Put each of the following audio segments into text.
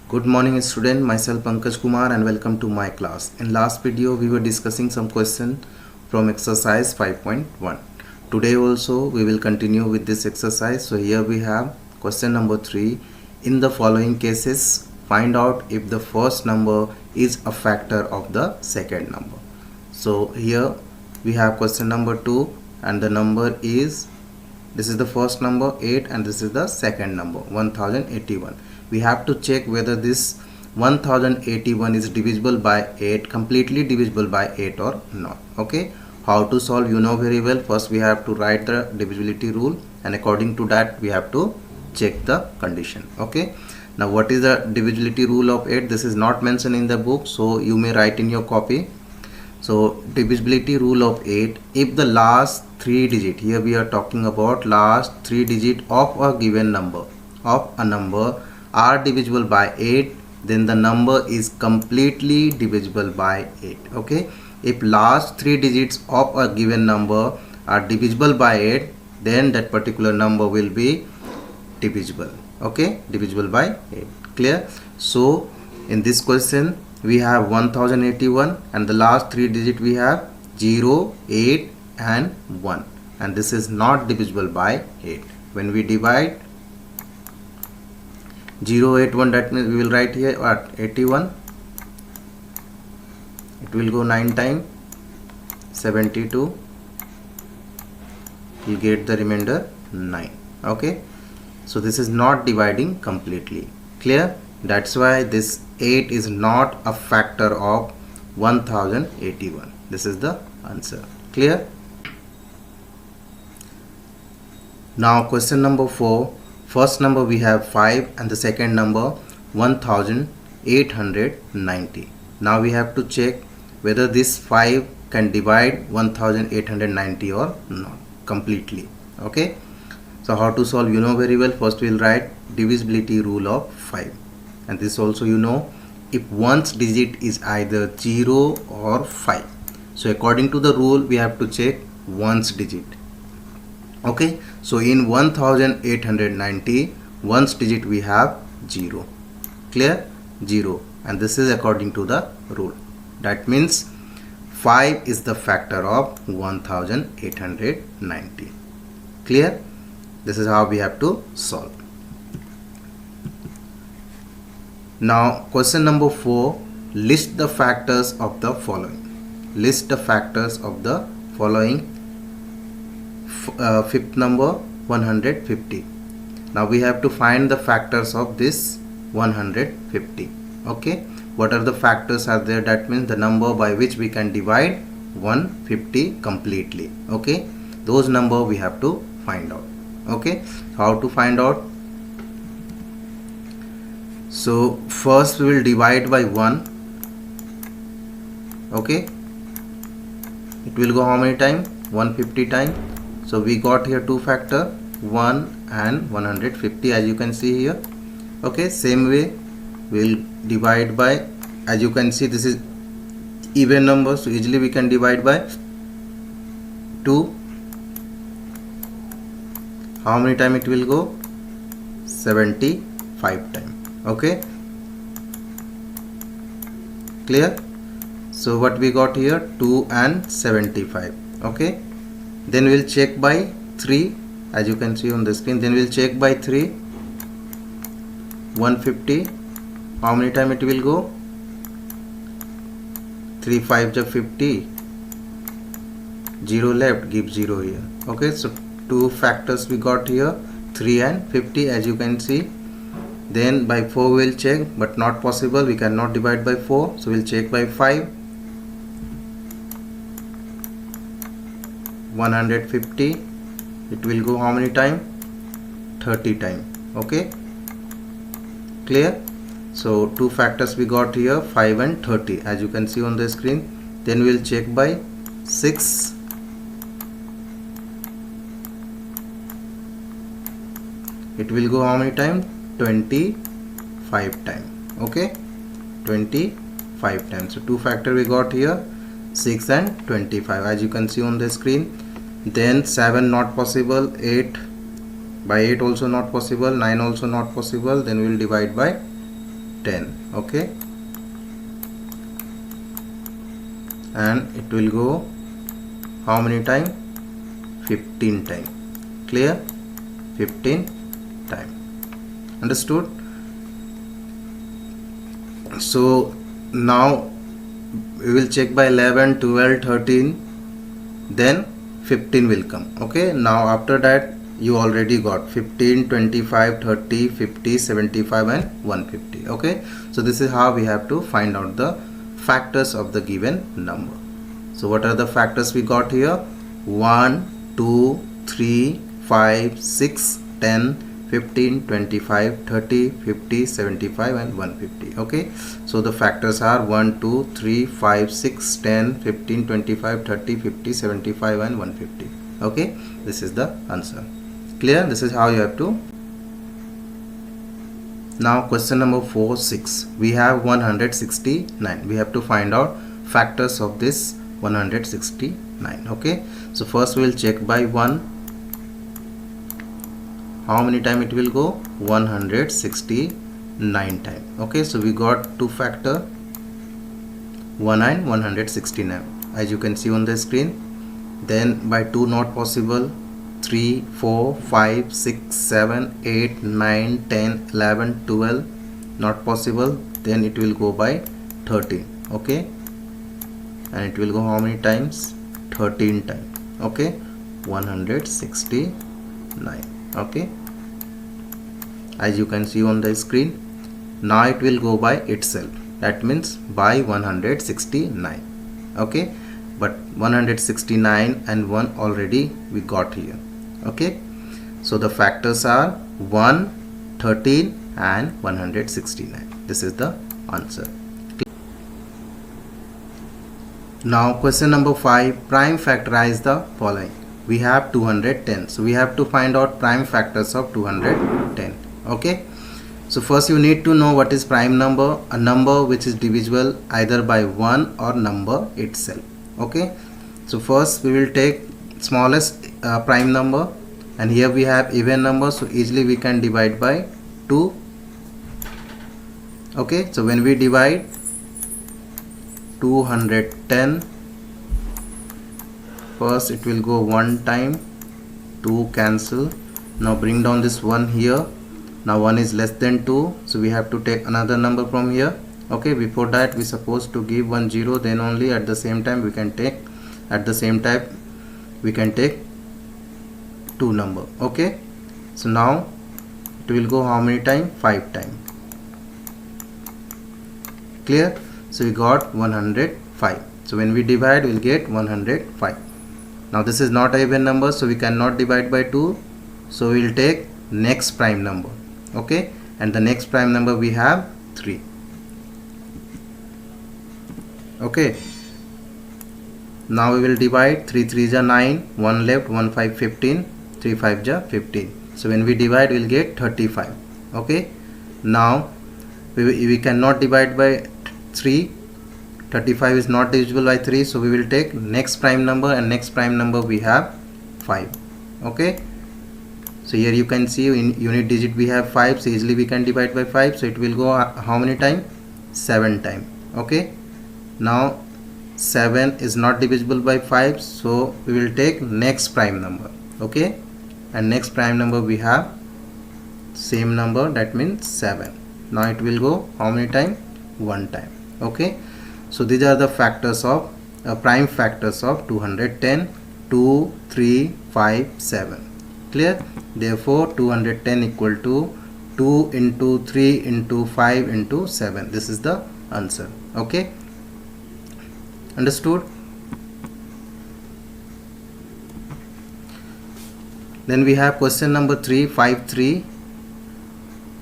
Good morning student, myself Pankaj Kumar and welcome to my class. In last video we were discussing some question from exercise 5.1. Today also we will continue with this exercise. So here we have question number 3. In the following cases, find out if the first number is a factor of the second number. So here we have question number 2 and the number is, this is the first number 8 and this is the second number 1081. We have to check whether this 1081 is divisible by 8, completely divisible by 8 or not. Okay, how to solve you know very well. First we have to write the divisibility rule and according to that we have to check the condition. Okay, now what is the divisibility rule of 8? This is not mentioned in the book, so you may write in your copy. So divisibility rule of 8, if the last 3 digit, here we are talking about last 3 digit of a given number, are divisible by 8, then the number is completely divisible by 8. Okay, if last 3 digits of a given number are divisible by 8, then that particular number will be divisible. Okay, divisible by 8. Clear? So in this question we have 1081 and the last 3 digit we have 0, 8 and 1, and this is not divisible by 8. When we divide 081, that means we will write here what, 81, it will go 9 times, 72, you get the remainder 9. Okay, so this is not dividing completely. Clear? That's why this 8 is not a factor of 1081. This is the answer. Clear? Now question number 4. First number we have 5 and the second number 1890. Now we have to check whether this 5 can divide 1890 or not completely. Okay, so how to solve you know very well. First we will write divisibility rule of 5, and this also you know, if one's digit is either 0 or 5. So according to the rule we have to check one's digit. Okay, so in 1890 one's digit we have 0. Clear? 0, and this is according to the rule. That means 5 is the factor of 1890. Clear? This is how we have to solve. Now question number 4, list the factors of the following. List the factors of the following. Fifth number 150. Now we have to find the factors of this 150. Okay, what are the factors are there? That means the number by which we can divide 150 completely. Okay, those number we have to find out. Okay, how to find out? So first we will divide by 1. Okay, it will go how many times? 150 times. So we got here two factor, 1 and 150, as you can see here. Okay, same way we'll divide by, as you can see this is even number, so easily we can divide by 2. How many time it will go? 75 time. Okay, clear? So what we got here, 2 and 75. Okay, then we'll check by 3, as you can see on the screen. Then we'll check by 3, 150. How many time it will go? 3 5 is 50, 0 left, give 0 here. Okay, so two factors we got here, 3 and 50, as you can see. Then by 4 we'll check, but not possible, we cannot divide by 4, so we'll check by 5, 150. It will go how many time? 30 time. Okay, clear? So two factors we got here, 5 and 30, as you can see on the screen. Then we'll check by 6, it will go how many time? 25 time. Okay, 25 times. So two factor we got here, 6 and 25, as you can see on the screen. Then 7 not possible, 8 by 8 also not possible, 9 also not possible. Then we will divide by 10. Okay, and it will go how many time? 15 time. Clear? 15 time. Understood? So now we will check by 11, 12, 13, then 15 will come. Okay, now after that you already got 15, 25, 30, 50, 75 and 150. Okay, so this is how we have to find out the factors of the given number. So what are the factors we got here? 1, 2, 3, 5, 6, 10, 15, 25, 30, 50, 75 and 150. Okay, so the factors are 1, 2, 3, 5, 6, 10, 15, 25, 30, 50, 75 and 150. Okay, this is the answer. Clear? This is how you have to. Now question number 4, 6. We have 169. We have to find out factors of this 169. Okay, so first we will check by 1. How many time it will go? 169 time. Okay, so we got two factor, 1 and 169, as you can see on the screen. Then by 2 not possible. 3, 4, 5, 6, 7, 8, 9, 10, 11, 12 not possible. Then it will go by 13. Okay, and it will go how many times? 13 times. Okay, 169. Okay, as you can see on the screen. Now it will go by itself, that means by 169. Okay, but 169 and 1 already we got here. Okay, so the factors are 1, 13 and 169. This is the answer. Now question number 5, prime factorize the following. We have 210, so we have to find out prime factors of 210. Okay, so first you need to know what is prime number. A number which is divisible either by 1 or number itself. Okay, so first we will take smallest prime number, and here we have even number, so easily we can divide by 2. Okay, so when we divide 210, first it will go 1 time, 2 cancel. Now bring down this 1 here. Now 1 is less than 2, so we have to take another number from here. Okay, before that we supposed to give 1 0, then only at the same time we can take, at the same time we can take 2 number. Okay, so now it will go how many time? 5 time. Clear? So we got 105. So when we divide, we'll get 105. Now this is not a even number, so we cannot divide by 2, so we'll take next prime number. Okay, and the next prime number we have 3. Okay, now we will divide. 3 3 is 9, 1 left, 1 5 15, 3 5 is 15. So when we divide, we'll get 35. Okay, now we cannot divide by 3. 35 is not divisible by 3, so we will take next prime number, and next prime number we have 5. Okay, so here you can see in unit digit we have 5, so easily we can divide by 5, so it will go how many time? 7 time. Okay, now 7 is not divisible by 5, so we will take next prime number. Okay, and next prime number we have same number, that means 7. Now it will go how many time? 1 time. Okay, so these are the factors of prime factors of 210, 2, 3, 5, 7. Clear? Therefore 210 equal to 2 into 3 into 5 into 7. This is the answer. Okay, understood? Then we have question number 3, 5, 3.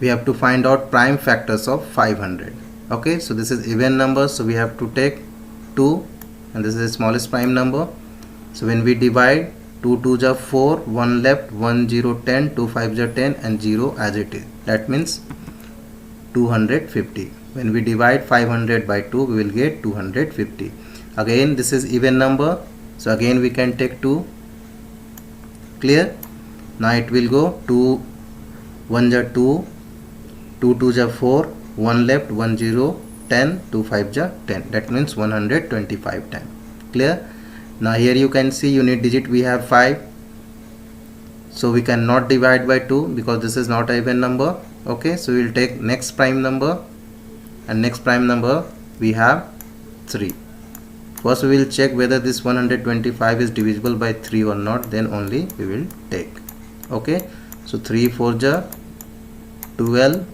We have to find out prime factors of 500. Okay, so this is even number, so we have to take 2, and this is the smallest prime number. So when we divide, 2 2 is 4, 1 left, 1 0 10, 2 5 is 10 and 0 as it is, that means 250. When we divide 500 by 2, we will get 250. Again this is even number, so again we can take 2. Clear? Now it will go 2 1 is 2, 2 2 is 4, 1 left, 1 0, 10, 2 5 ja 10, that means 125 times. Clear? Now here you can see unit digit we have 5, so we cannot divide by 2 because this is not an even number. Okay, so we will take next prime number, and next prime number we have 3. First we will check whether this 125 is divisible by 3 or not, then only we will take. Okay, so 3 4 ja 12.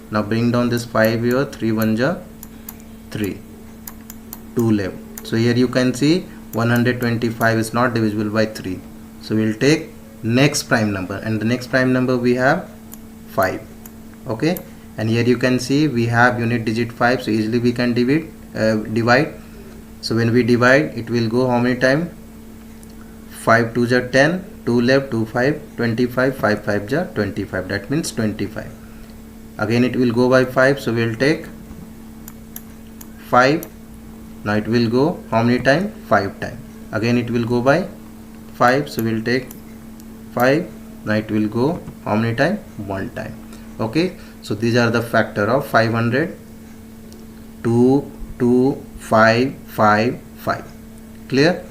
Now bring down this 5 here, 3 1 ja 3, 2 left. So here you can see 125 is not divisible by 3, so we will take next prime number, and the next prime number we have 5. Okay, and here you can see we have unit digit 5, so easily we can divide. So when we divide, it will go how many times? 5 2 ja 10, 2 left, 2 5, 25, 5 5 ja 25, that means 25. Again it will go by 5, so we will take 5. Now it will go how many times? 5 times. Again it will go by 5, so we will take 5. Now it will go how many times? 1 time. Okay, so these are the factor of 500: 2 2 5 5 5. Clear?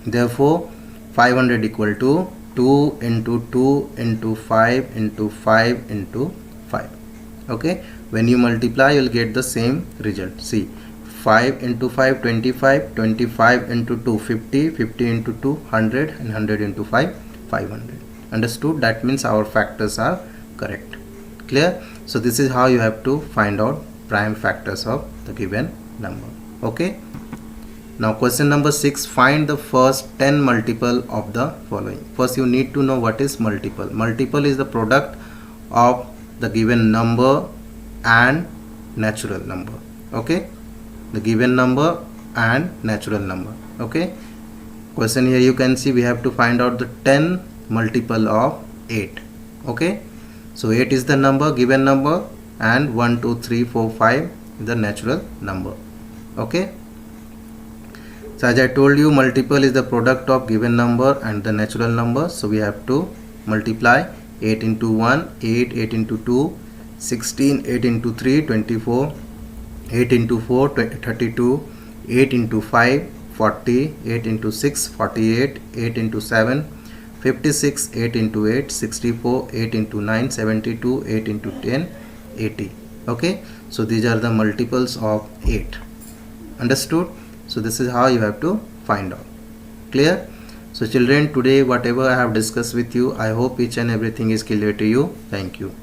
Therefore 500 equal to 2 into 2 into 5 into 5 into 5. Okay, when you multiply you will get the same result. See, 5 into 5 25, 25 into 2 50, 50 into 2 100, and 100 into 5 500. Understood? That means our factors are correct. Clear? So this is how you have to find out prime factors of the given number. Okay, now question number 6, find the first 10 multiple of the following. First you need to know what is multiple. Multiple is the product of the given number and natural number. Okay, the given number and natural number. Okay, question here you can see we have to find out the 10 multiple of 8. Okay, so 8 is the number, given number, and 1 2 3 4 5 is the natural number. Okay, so as I told you, multiple is the product of given number and the natural number, so we have to multiply 8 into 1 8, 8 into 2 16, 8 into 3 24, 8 into 4 32, 8 into 5 40, 8 into 6 48, 8 into 7 56, 8 into 8 64, 8 into 9 72, 8 into 10 80. Okay, so these are the multiples of 8. Understood? So this is how you have to find out. Clear? So children, today whatever I have discussed with you, I hope each and everything is clear to you. Thank you.